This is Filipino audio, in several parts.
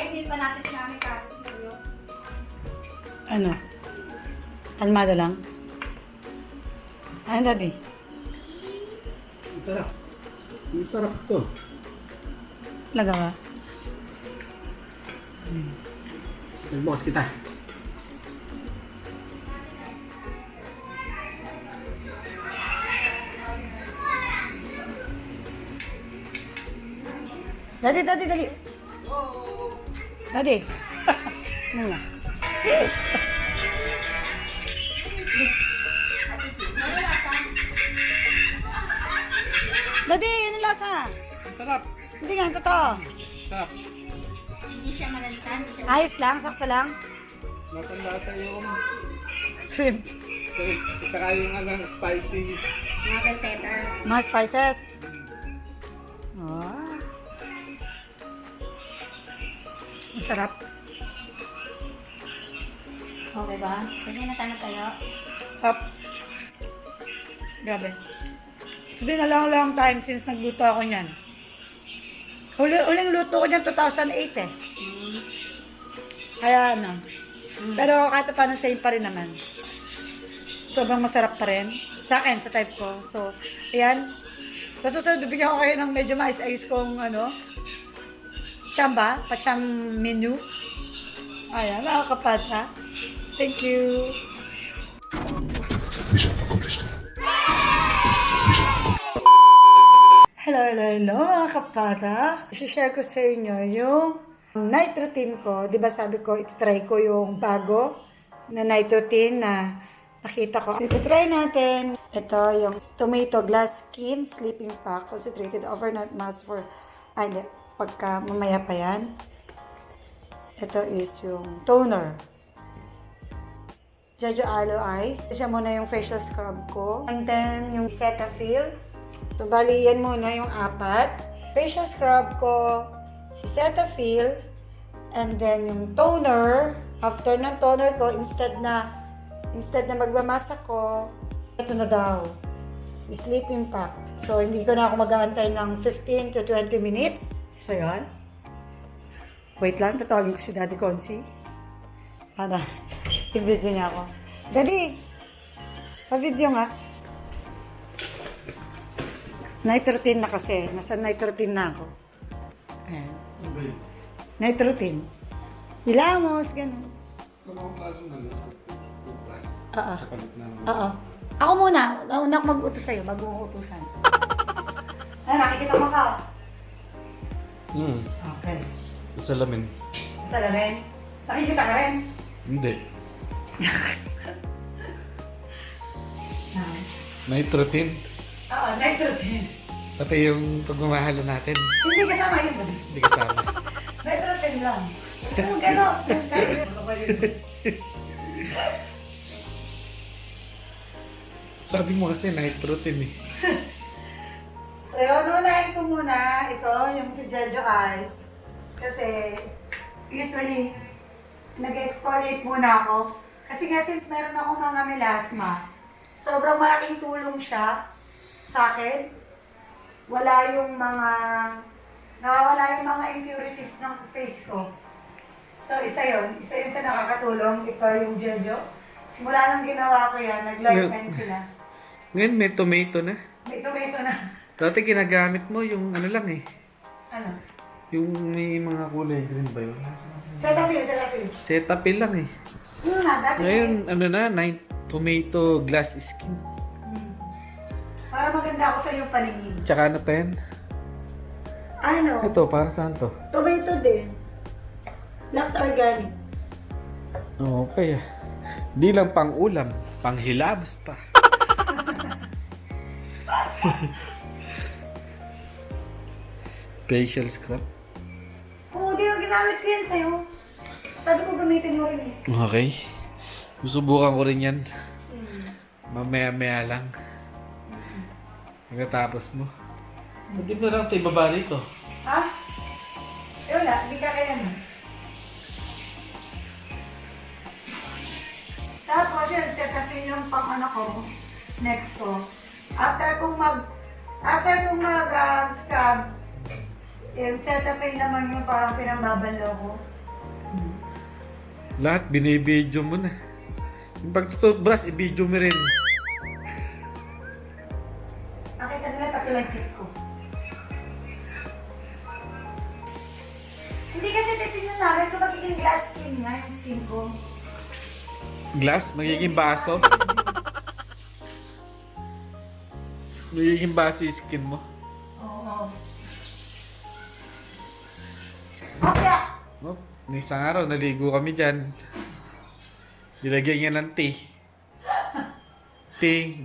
Hindi pa natin sinabi kapit sa iyo. Ano? Kalmado lang? Ano, Daddy? Sarap. Sarap to. Talaga ba? Nagbukas kita. Daddy, Daddy, Daddy! Daddy! Ano nga? Daddy, ano lasa? Sarap. Hindi nga, totoo. Sarap. Hindi siya malansan. Hindi siya Ayos lang, sakto lang. Masang-lasa yung Shrimp. saka yung spicy. mga bell pepper. Mga spices. Oh. Ang sarap. Okay ba? Ganyan na tayo. Sarap. Grabe. It's been a long time since nagluto ako niyan. Uling luto ko niyan 2008 eh. Kaya ano. Pero kahit paano same pa rin naman. Sobrang masarap pa rin. Sa akin, sa type ko. So, ayan. Sa susunod, bibigyan ko kayo ng medyo mais-ayos kong ano. Chamba. Pacham menu. Ayan, nakakapad ha. Thank you. Hello, mga kapata. I-share ko sa inyo yung night routine ko. Diba sabi ko, ititry ko yung bago na night routine na nakita ko. Ititry natin. Ito yung tomato glass skin sleeping pack. Concentrated overnight mask for, hindi, pagka mamaya pa yan. Ito is yung toner. Jojo Aloe Eyes. Siya muna yung facial scrub ko. And then yung Cetaphil. So, bali, yan muna yung 4. Facial scrub ko, si Cetaphil, and then yung toner. After ng toner ko, instead na magmamasa ko, ito na daw, si sleeping pack. So, hindi ko na ako mag-aantay ng 15 to 20 minutes. So, yan. Wait lang, tatawagin ko si Daddy Konsi. Para, i-video niya ako. Daddy, pa-video nga. Night routine na kasi. Nasa night routine na ako. Ayan. Night routine. Hilamos, gano'n. Oo. Ako muna. Una ako mag-utos sa'yo bago ako utusan. Ay, nakikita mo ka. Okay. Salamin. Salamin. Nakikita ka rin? Hindi. Night routine. Oo, night routine. Pati yung pagmamahala natin. Hindi kasama yun. Hindi kasama. Night routine lang. Kung gano'n. Sabi mo kasi night routine eh. So yun, unahin ko muna ito, yung si Jojo Eyes. Kasi usually, nag-exfoliate muna ako. Kasi nga since meron akong mga melasma, so sobrang malaking tulong siya sa akin. Wala yung mga, nawawala yung mga impurities ng face ko. So, isa yun sa nakakatulong. Ito yung Jejo. Simula nang ginawa ko yan, nag-lighten sila. Ngayon may tomato na. May tomato na. Dati ginagamit mo yung ano lang eh. Ano? Yung may mga kulay green ba yun? Cetaphil. Cetaphil lang eh. Dati Ngayon, ano na, tomato glass skin. Para maganda ako sa iyong paningin. Tsaka ano pa yan? Ano? Ito, para saan to? Tomato din. Lux Organic. Okay ah. Di lang pang ulam, pang hilabs pa. Facial scrub. Oo, di ba ginamit ko yan sa'yo? Sabi ko gamitin mo rin eh. Okay. Susubukan ko rin yan. Mamaya-maya lang. Pagkatapos mo. Hindi mo lang tayo baba rito. Ha? Eh wala, hindi ka kaya na. Tapos yun, Cetaphil yung pang ano ko, next ko. After kong mag-scrub, yung Cetaphil naman yung parang pinambabalaw ko. Lahat binibidyo mo na. Yung pagtutubrush, ibidyo mo rin. Nakita nila takilantik ko. Hindi kasi titignan namin kung magiging glass skin nga yung skin ko. Glass? Magiging baso? Magiging baso yung skin mo? Oo. Okay. Oh, may isang araw, naligo kami dyan. Nilagyan niya ng tea.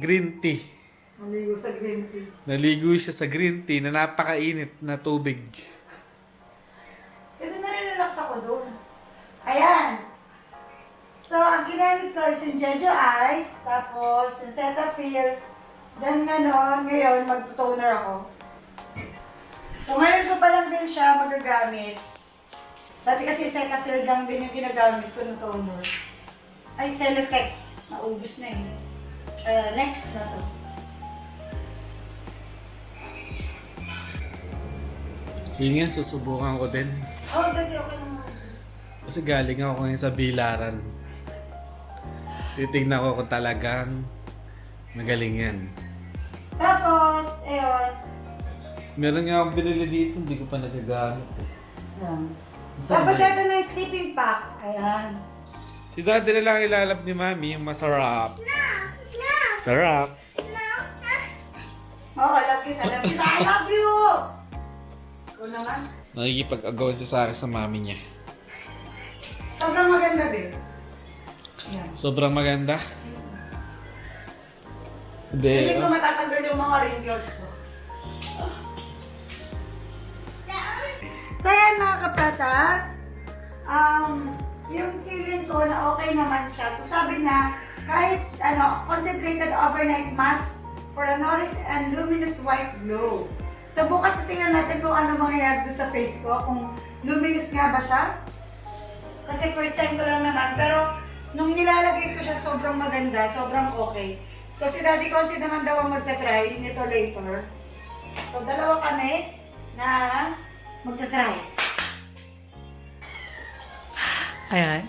Green tea. Naligo sa green tea. Naligo siya sa green tea na napakainit na tubig. Kasi nare-relax ako doon. Ayan. So, ang ginamit ko is yung Jejo Eyes, tapos yung Cetaphil, then ngayon, mag-toner ako. So, ngayon ko pa lang din siya magagamit. Dati kasi Cetaphil lang din yung ginagamit ko ng toner. Ay, Celetec. Naubos na eh. Next na to. Sige nga, susubukan ko din. Oh, dati ako naman. Kasi galing ako ngayon sa bilaran. Titignan ko kung talagang magaling yan. Tapos, ayun. Meron nga akong binili dito, hindi ko pa nagagamit. Ayan. Saan Tapos ba ito na yung sleeping pack. Ayan. Si daddy na lang ilalap ni mami yung masarap. Sarap. Oh, I love you. I love you! Ikaw naman. Nakikipag-agawan siya sa akin sa mami niya. Sobrang maganda din. Ayan. Sobrang maganda. Hindi. Hindi ko matatanggal yung mga wrinkles ko. So yan mga kapata, yung feeling ko na okay naman siya. Sabi niya, kahit concentrated overnight mask for a nourished and luminous white glow. So bukas tingnan natin kung ano mangyayari doon sa face ko, kung luminous nga ba siya. Kasi first time ko lang naman, pero nung nilalagay ko siya, sobrang maganda, sobrang okay. So si Daddy Konsi naman daw ang magta-try nito later. So dalawa kami na magta-try. Ayan.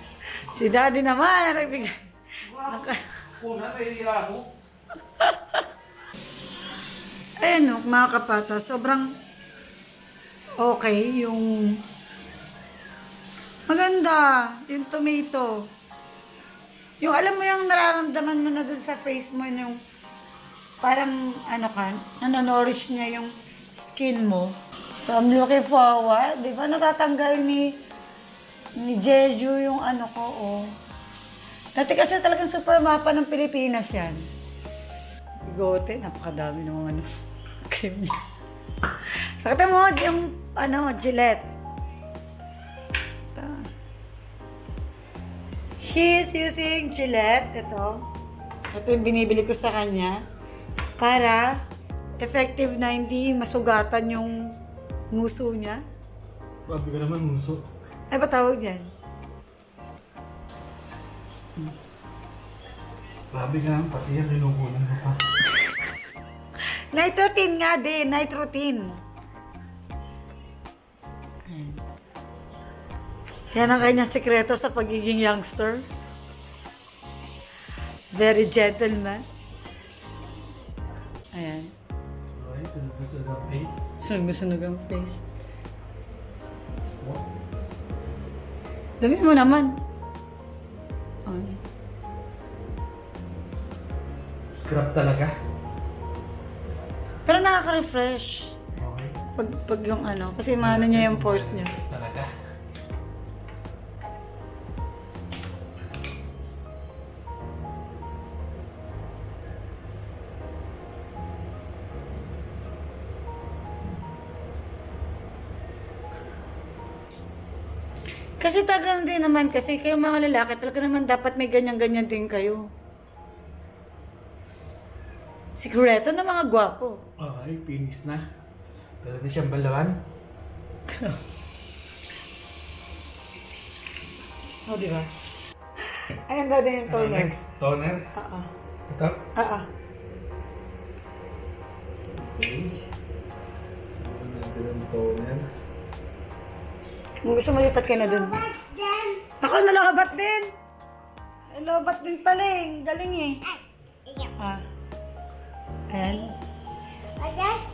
Si Daddy naman ang nagbigay. Kuna, nahihira mo. Ayan o, mga kapata, sobrang okay yung maganda, yung tomato. Yung alam mo yung nararamdaman mo na dun sa face mo, yung parang nanonorish niya yung skin mo. So I'm looking forward, di ba natatanggal ni Jeju yung ko, oh. Dati kasi talagang super mapa ng Pilipinas yan. Bigote, napakadami ng cream niya. Sakita mo yung Gillette. He is using Gillette, ito. Ito yung binibili ko sa kanya para effective na hindi masugatan yung nguso niya. Grabe ka naman, muso. Ay, ba tawag yan? Grabe nga, pati yan kinukunan ko pa. Night routine nga din, night routine. Yan ang kanyang sekreto sa pagiging youngster. Very gentleman. Ayan. Okay, sunod ang face. Sunog ang face. Dami mo naman. Okay. Scrap talaga. Pero nakaka-refresh. Okay. Pag yung ano, kasi maano niya yung pores niya. Talaga. Kasi tagal din naman kasi kayo mga lalaki talaga naman dapat may ganyan-ganyan din kayo. Sikreto ng mga gwapo. Okay, finish na. Pero na siyang balawan. Oh, di ba? Ayan daw din yung toner. Next, toner. Oo. Ito. Oo. Okay. Sunod natin ang toner. Kung gusto mo lipat ka na dun. Ako, nalabat din. Nalabat din pala eh. Galing eh. Ah. Ayan.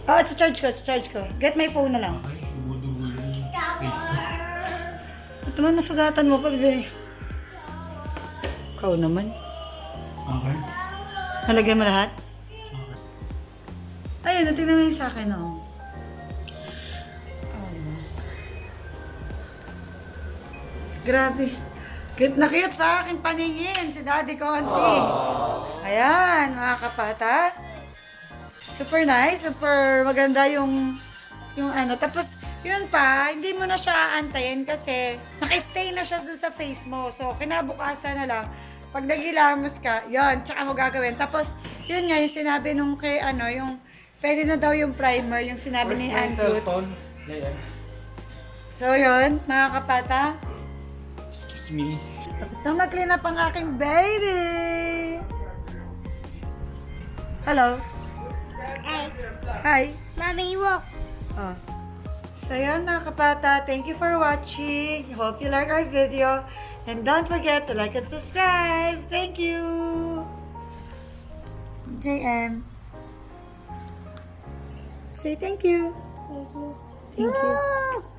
Oh, charge ko. Get my phone na lang. Okay, dugo-dugo yung face na. Ito man, nasugatan mo pa, bebe. Ikaw naman. Okay. Nalagyan mo lahat? Okay. Ayun, tingnan mo yung sa akin, oh. Grabe. Cute na cute sa akin paningin si Daddy Konsi. Ayan, mga kapata. Super nice, super maganda yung ano. Tapos, yun pa, hindi mo na siya aantayin kasi nakistay na siya dun sa face mo. So, kinabukasan na lang. Pag nagilamos ka, yun, tsaka mo gagawin. Tapos, yun nga, yung sinabi nung kay ano, yung pwede na daw yung primer, yung sinabi ni Ann Roots. So, yun, mga kapata. Me. Tapos na mag-clean up ang aking baby! Hello? Hey, Hi! Mommy, walk. Oh. So yun mga kapata, thank you for watching. Hope you like our video. And don't forget to like and subscribe. Thank you! JM. Say thank you. Thank you. Thank you.